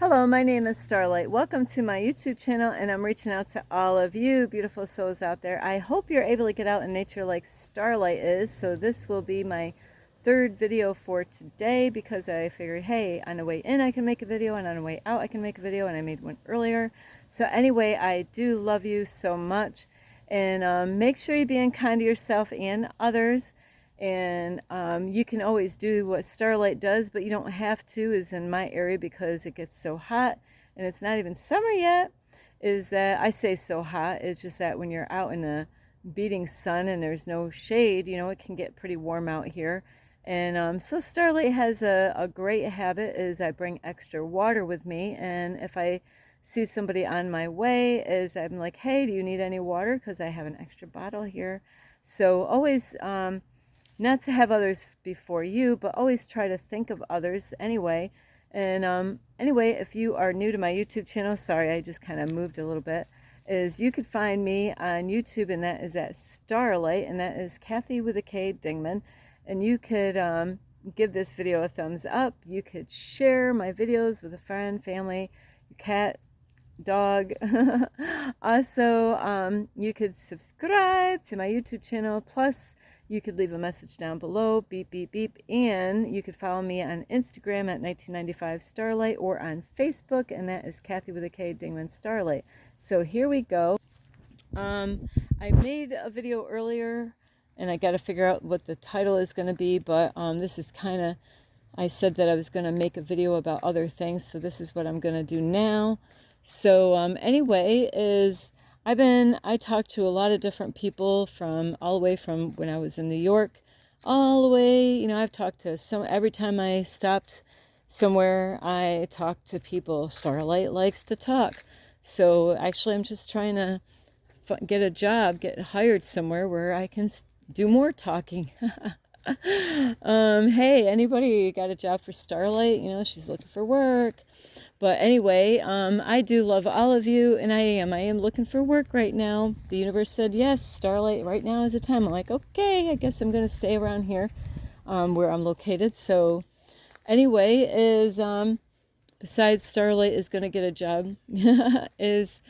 Hello, my name is Starlight. Welcome to my YouTube channel, and I'm reaching out to all of you beautiful souls out there. I hope you're able to get out in nature like Starlight is. So this will be my third video for today because I figured, hey, on the way in I can make a video, and on the way out I can make a video, and I made one earlier. So anyway, I do love you so much, and make sure you're being kind to yourself and others. And you can always do what Starlight does, but you don't have to, is in my area because it gets so hot and it's not even summer yet, is that I say so hot, it's just that when you're out in the beating sun and there's no shade, you know, it can get pretty warm out here. And so Starlight has a great habit is I bring extra water with me, and if I see somebody on my way, is I'm like, hey, do you need any water? Because I have an extra bottle here. So always not to have others before you, but always try to think of others anyway. And anyway, if you are new to my YouTube channel, sorry, I just kind of moved a little bit, is you could find me on YouTube, and that is at Starlight, and that is Kathy with a K Dingman. And you could give this video a thumbs up. You could share my videos with a friend, family, your cat, dog. Also, you could subscribe to my YouTube channel, plus you could leave a message down below, beep beep beep, and you could follow me on Instagram at 1995 Starlight, or on Facebook, and that is Kathy with a K Dingman Starlight. So here we go. I made a video earlier and I got to figure out what the title is going to be, but this is kind of, I said that I was going to make a video about other things, so this is what I'm going to do now. So anyway, is I talked to a lot of different people from all the way from when I was in New York, all the way, you know, I've talked to every time I stopped somewhere, I talked to people. Starlight likes to talk. So actually I'm just trying to get a job, get hired somewhere where I can do more talking. Hey, anybody got a job for Starlight? You know, she's looking for work. But anyway, I do love all of you, and I am looking for work right now. The universe said, yes, Starlight, right now is the time. I'm like, okay, I guess I'm going to stay around here where I'm located. So anyway, is besides Starlight is going to get a job, is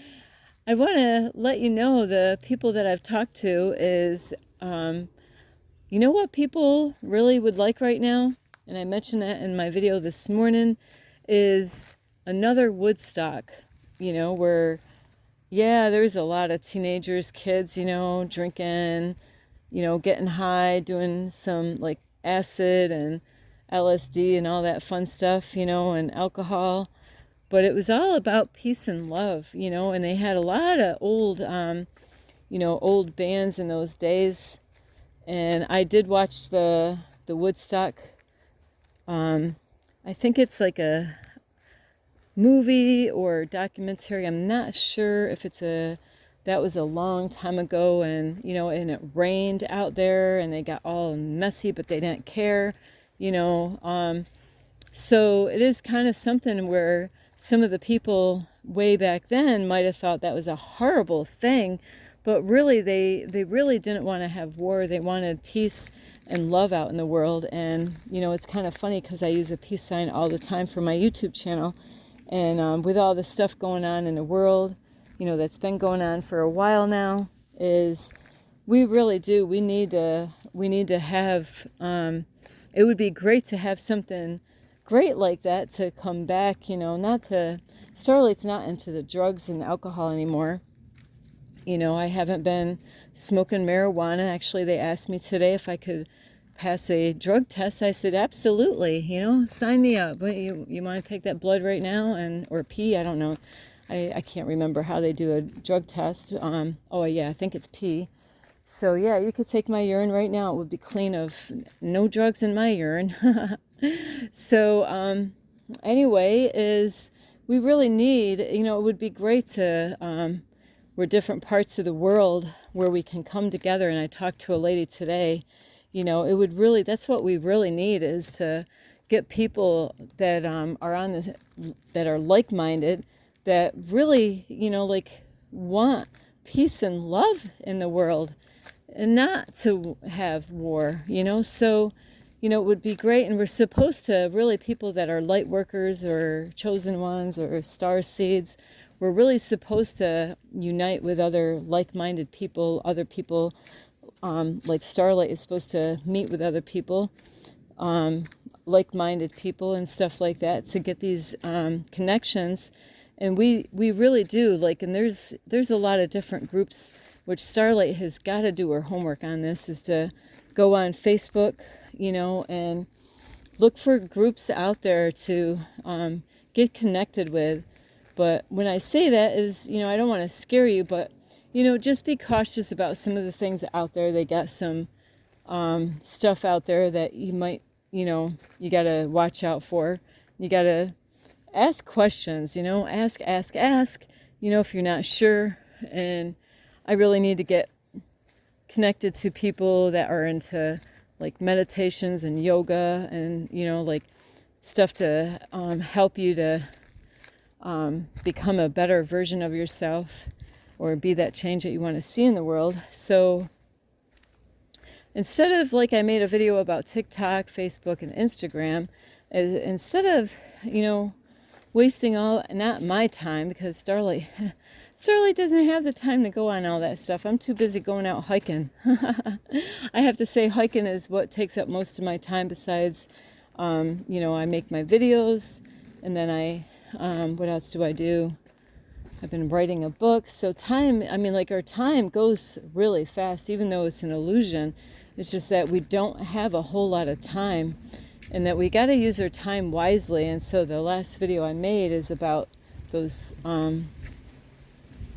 I want to let you know the people that I've talked to is, you know what people really would like right now? And I mentioned that in my video this morning, is another Woodstock, you know, where, yeah, there's a lot of teenagers, kids, you know, drinking, you know, getting high, doing some like acid and LSD and all that fun stuff, you know, and alcohol. But it was all about peace and love, you know, and they had a lot of old, you know, old bands in those days. And I did watch the Woodstock. I think it's like a movie or documentary. I'm not sure if that was a long time ago, and you know, and it rained out there and they got all messy, but they didn't care, you know. So it is kind of something where some of the people way back then might have thought that was a horrible thing, but really they really didn't want to have war. They wanted peace and love out in the world. And you know, it's kind of funny because I use a peace sign all the time for my YouTube channel. And with all the stuff going on in the world, you know, that's been going on for a while now, is we really do. We need to have, it would be great to have something great like that to come back, you know, Starlight's not into the drugs and alcohol anymore. You know, I haven't been smoking marijuana. Actually, they asked me today if I could pass a drug test. I said, absolutely, you know, sign me up. But you want to take that blood right now, or pee? I don't know. I can't remember how they do a drug test. Oh yeah, I think it's pee. So yeah, you could take my urine right now. It would be clean of no drugs in my urine. So anyway, is we really need, you know, it would be great to, we're different parts of the world where we can come together. And I talked to a lady today, you know, it would really, that's what we really need, is to get people that that are like-minded, that really, you know, like want peace and love in the world and not to have war, you know. So, you know, it would be great. And we're supposed to really, people that are light workers or chosen ones or star seeds, we're really supposed to unite with other like-minded people, other people, like Starlight is supposed to meet with other people, like-minded people and stuff like that, to get these connections. And we really do, like, and there's a lot of different groups, which Starlight has got to do her homework on this, is to go on Facebook, you know, and look for groups out there to get connected with. But when I say that is, you know, I don't want to scare you, but, you know, just be cautious about some of the things out there. They got some stuff out there that you might, you know, you got to watch out for. You got to ask questions, you know, ask, you know, if you're not sure. And I really need to get connected to people that are into like meditations and yoga and, you know, like stuff to help you to become a better version of yourself or be that change that you want to see in the world. So instead of, like, I made a video about TikTok, Facebook, and Instagram, instead of, you know, wasting all, not my time, because Starlight doesn't have the time to go on all that stuff. I'm too busy going out hiking. I have to say hiking is what takes up most of my time, besides, you know, I make my videos, and then what else do I do? I've been writing a book. So time, I mean, like, our time goes really fast, even though it's an illusion. It's just that we don't have a whole lot of time, and that we got to use our time wisely. And so the last video I made is about those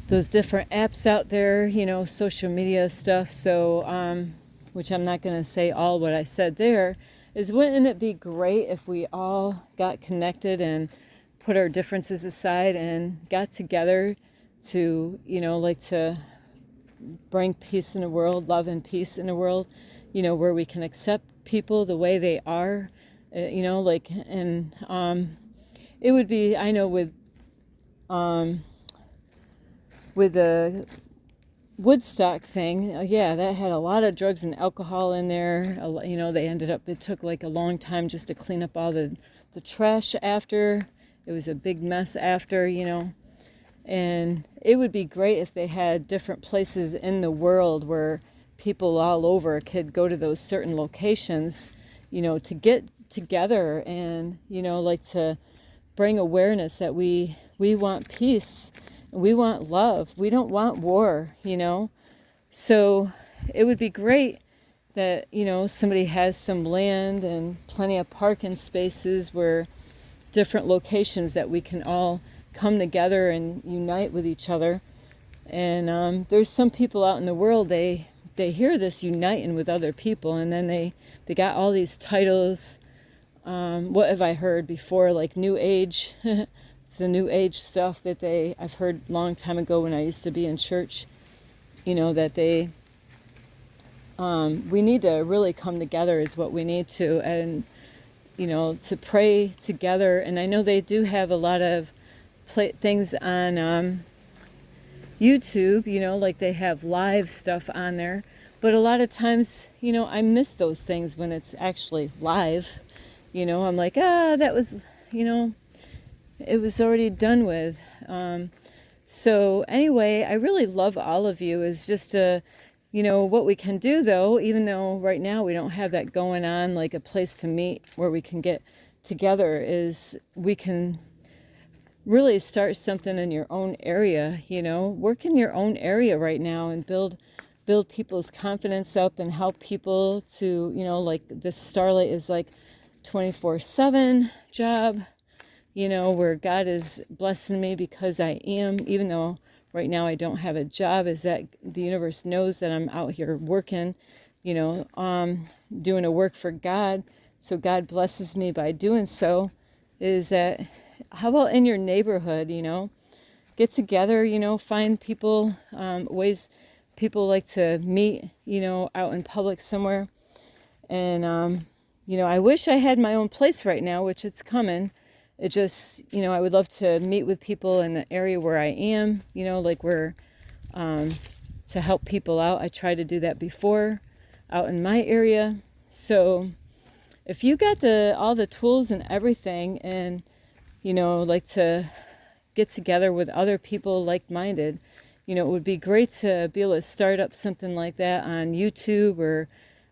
different apps out there, you know, social media stuff. So, which I'm not going to say all what I said there, is wouldn't it be great if we all got connected and put our differences aside and got together to, you know, like, to bring peace in the world, love and peace in the world, you know, where we can accept people the way they are, you know, like, and it would be, I know with the Woodstock thing, yeah, that had a lot of drugs and alcohol in there. You know, it took like a long time just to clean up all the trash after. It was a big mess after, you know. And it would be great if they had different places in the world where people all over could go to those certain locations, you know, to get together and, you know, like, to bring awareness that we want peace. We want love. We don't want war, you know. So it would be great that, you know, somebody has some land and plenty of parking spaces where different locations that we can all come together and unite with each other. And there's some people out in the world, they hear this uniting with other people, and then they got all these titles. What have I heard before? Like New Age. It's the New Age stuff that I've heard a long time ago when I used to be in church, you know, that we need to really come together is what we need to, and, you know, to pray together. And I know they do have a lot of things on YouTube, you know, like they have live stuff on there. But a lot of times, you know, I miss those things when it's actually live. You know, I'm like, that was, you know, it was already done with. So anyway, I really love all of you. Is just you know, what we can do, though, even though right now we don't have that going on, like a place to meet where we can get together, is we can really start something in your own area, you know, work in your own area right now and build people's confidence up and help people to, you know, like, this Starlight is like 24/7 job, you know, where God is blessing me because I am, even though right now I don't have a job, is that the universe knows that I'm out here working, you know, doing a work for God. So God blesses me by doing so. Is that, how about in your neighborhood, you know, get together, you know, find people, ways people like to meet, you know, out in public somewhere. And, you know, I wish I had my own place right now, which it's coming. It just, you know, I would love to meet with people in the area where I am, you know, like where, to help people out. I tried to do that before out in my area. So if you got all the tools and everything, and like to get together with other people like-minded, it would be great to be able to start up something like that on YouTube or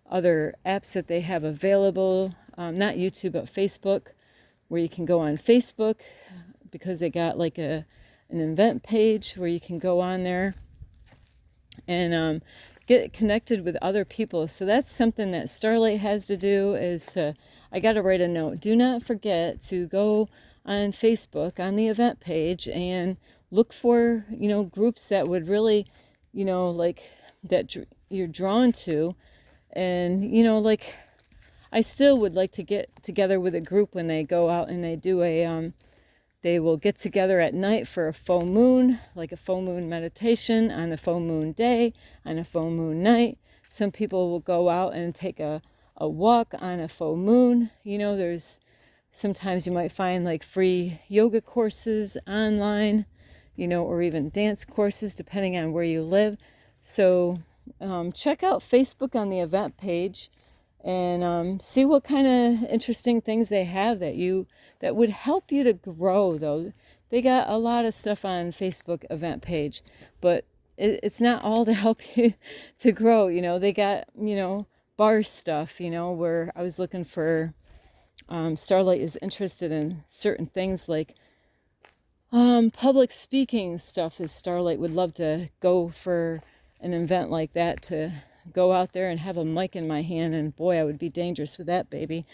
other apps that they have available. Not YouTube, but Facebook, where you can go on Facebook, because they got like an event page where you can go on there and get connected with other people. So that's something that Starlight has to do, I got to write a note. Do not forget to go on Facebook on the event page and look for, groups that would really, like that you're drawn to. And, like I still would like to get together with a group when they go out and they do they will get together at night for a full moon, like a full moon meditation on a full moon day, on a full moon night. Some people will go out and take a walk on a full moon. There's sometimes you might find like free yoga courses online, or even dance courses, depending on where you live. So check out Facebook on the event page and see what kind of interesting things they have that would help you to grow. Though they got a lot of stuff on Facebook event page, but it's not all to help you to grow. They got bar stuff, where I was looking for. Starlight is interested in certain things like public speaking stuff. Starlight would love to go for an event like that, to go out there and have a mic in my hand, and boy, I would be dangerous with that baby.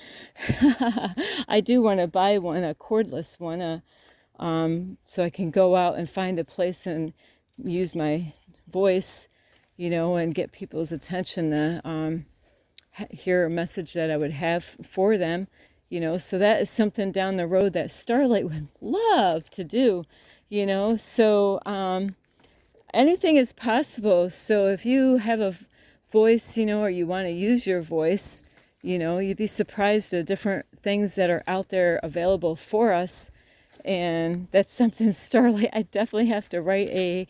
I do want to buy one, a cordless one, so I can go out and find a place and use my voice, and get people's attention to hear a message that I would have for them, so that is something down the road that Starlight would love to do, so anything is possible. So if you have a voice, or you want to use your voice, you'd be surprised at different things that are out there available for us. And that's something Starlight, I definitely have to write a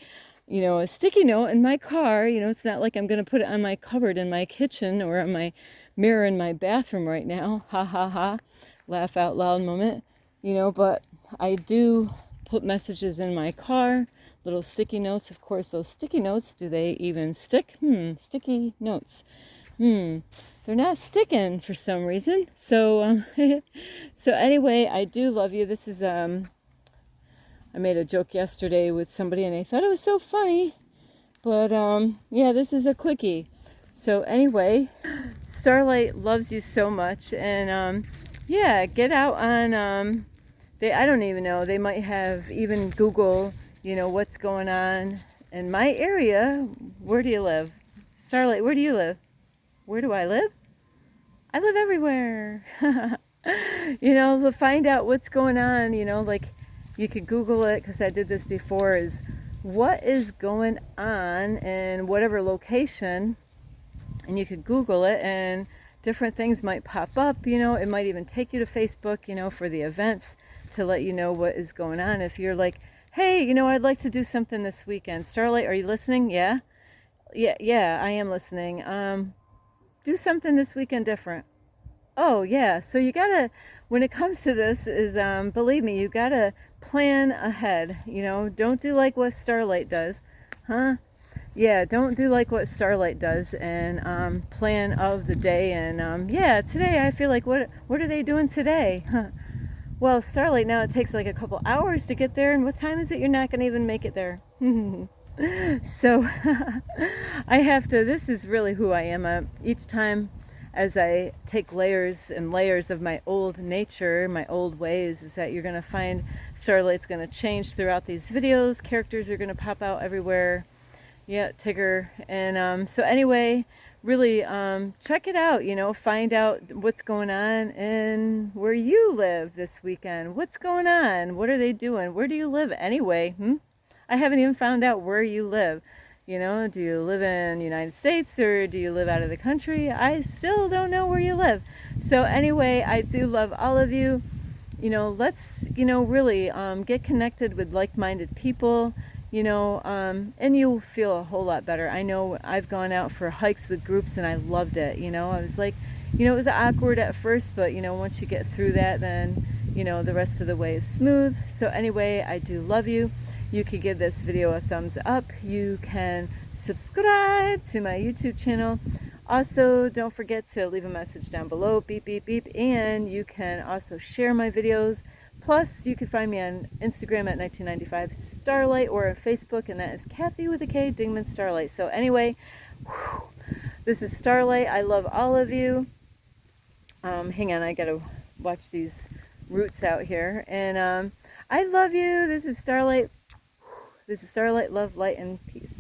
sticky note in my car. It's not like I'm going to put it on my cupboard in my kitchen or on my mirror in my bathroom right now. Ha ha ha. Laugh out loud moment. But I do put messages in my car, little sticky notes. Of course, those sticky notes, do they even stick? Sticky notes. They're not sticking for some reason. So, so anyway, I do love you. This is, I made a joke yesterday with somebody and they thought it was so funny. But, yeah, this is a quickie. So anyway, Starlight loves you so much. And, yeah, get out on, I don't even know, they might have even Google, what's going on in my area. Where do you live? Starlight, where do you live? Where do I live? I live everywhere. To find out what's going on, like you could Google it, because I did this before, is what is going on in whatever location, and you could Google it and different things might pop up. It might even take you to Facebook, for the events, to let you know what is going on. If you're like, hey, I'd like to do something this weekend. Starlight, are you listening? Yeah, I am listening. Do something this weekend different. Oh, yeah. So you gotta, when it comes to this, is believe me, you gotta plan ahead. Don't do like what Starlight does, huh? Yeah, don't do like what Starlight does and plan of the day. And yeah, today I feel like, what are they doing today? Huh. Well, Starlight, now it takes like a couple hours to get there, and what time is it? You're not going to even make it there. So I have to, this is really who I am. Each time as I take layers and layers of my old nature, my old ways, is that you're going to find Starlight's going to change throughout these videos. Characters are going to pop out everywhere. Yeah, Tigger. And so anyway, really check it out, find out what's going on and where you live this weekend. What's going on? What are they doing? Where do you live anyway? I haven't even found out where you live. Do you live in the United States or do you live out of the country? I still don't know where you live. So anyway, I do love all of you. Let's, really get connected with like-minded people. And you'll feel a whole lot better. I know I've gone out for hikes with groups and I loved it. I was like, you know, it was awkward at first, but you know, once you get through that, then you know, the rest of the way is smooth. So anyway, I do love you. You can give this video a thumbs up. You can subscribe to my YouTube channel. Also, don't forget to leave a message down below, beep, beep, beep, and you can also share my videos. Plus, you can find me on Instagram at 1995 Starlight or on Facebook, and that is Kathy with a K, Dingman Starlight. So anyway, whew, this is Starlight. I love all of you. Hang on, I gotta watch these roots out here. And I love you. This is Starlight. This is Starlight, love, light, and peace.